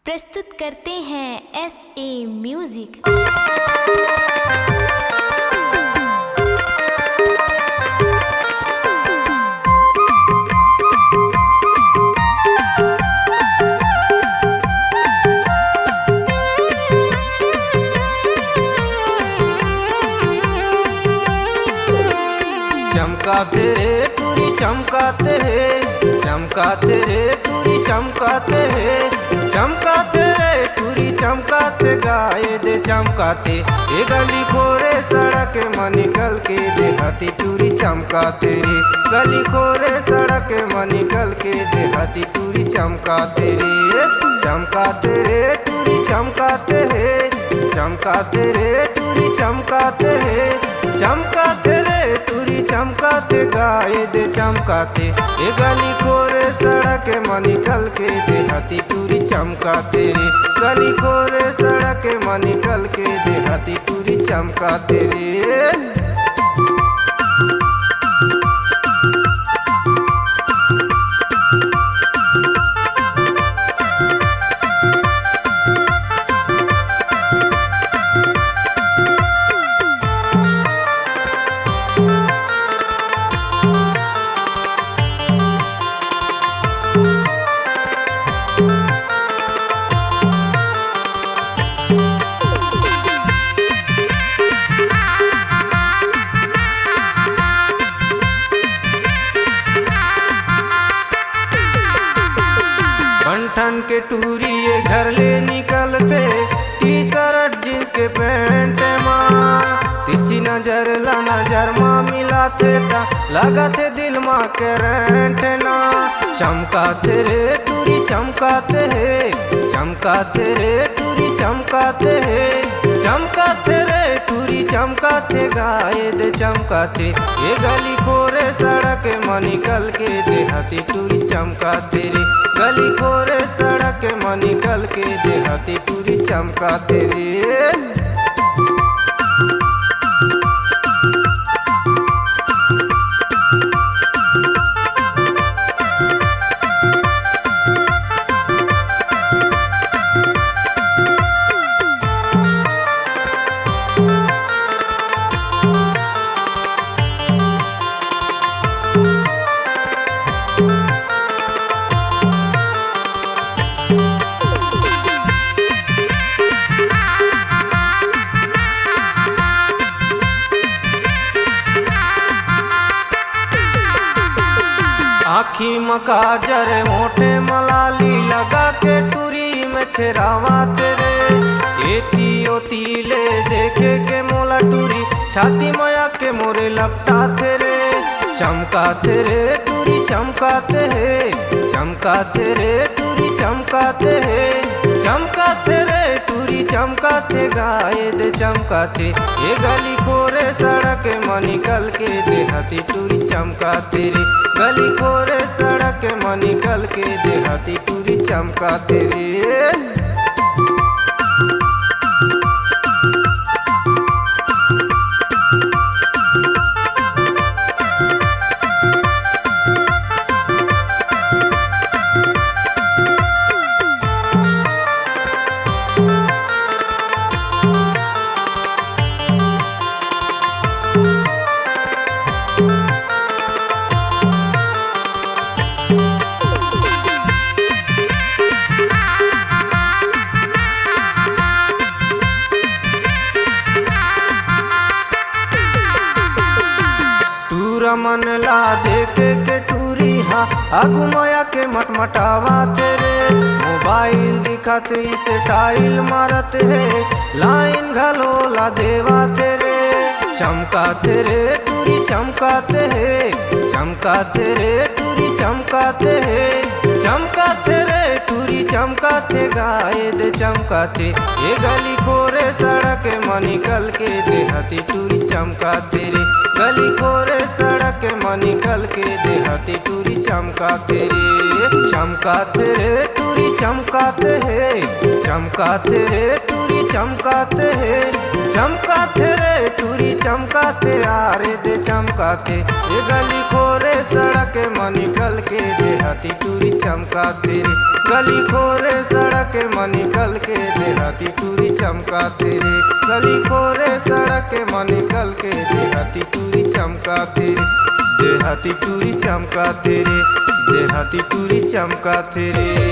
प्रस्तुत करते हैं SA म्यूजिक। चमकाते रे पूरी चमकाते है, चमकाते रे पूरी चमकाते है, चमकाते रे पूरी चमकाते गाए दे चमकाते। ये गली खोरे सड़क मन निकल के देहाती पूरी चमकाते रे, गली खोरे सड़क मन निकल के देहाती पूरी चमकाते रे। चमकाते रे पूरी चमकाते है, चमकाते रे पूरी चमकाते है, चमकाते रे पूरी चमकाते गाए दे चमकाते। ये गली खोरे सड़क मन निकल के देहाती पूरी चमकाते रे, गली खोरे सड़क मन निकल के देहाती पूरी चमकाते रे। ठन के टूरी ये घर ले निकलते, टी शर्ट जींस के पैंट माँ तिरछी नजर ला नजर माँ मिलाते ता लगाते दिल माँ के रेंट ना। चमकाते रे टूरी चमकाते है, चमकाते रे टूरी चमकाते है, चमकाते रे टूरी चमकाते गाए दे चमकाते। ये गली खोरे सड़क मन निकल के देहाती टूरी चमकाते रे, गली खोरे सड़क मन निकल के देहाती टूरी चमकाते रे। आखी मकाजर मोटे मलाली लगा के टूरी में छेरावा तेरे, एती ओती ले देखे के मोला टूरी छाती मया के मोरे लपटा तेरे। चमकाते रे टूरी चमकाते है, चमकाते रे टूरी चमकाते है, चमकाते रे टूरी चमकाते गाए दे चमकाते। ये गली खोरे सड़क मन निकल के देहाती टूरी चमकाते रे, गली खोरे सड़क मन निकल के देहाती टूरी चमकाते रे। मन ला देखे के टूरी हाँ आगू माया के मटमटावा तेरे, मोबाइल दिखाते इसे टाइल मारत है लाइन घलो ला देवा तेरे। चमकाते रे टूरी चमकाते है, चमकाते रे टूरी चमकाते है, चमकाते रे टूरी चमकाते गाए दे चमकाते। ये गली खोरे सड़क मन निकल के देहाती टूरी चमकाते रे, गली खोरे सड़क मन निकल के देहाती टूरी चमकाते रे। चमकाते रे टूरी टूरी चमकाते हैं, चमकाते रे टूरी चमकाते हैं, चमकाते रे टूरी चमकाते आरे दे चमकाते। ये गली खोरे सड़क मन निकल के देहाती टूरी चमकाते रे, गली खोरे सड़क मन निकल के देहाती टूरी चमकाते रे, गली खोरे सड़क मन निकल के देहाती टूरी चमकाते रे, देहाती टूरी चमकाते रे, देहाती टूरी चमकाते रे।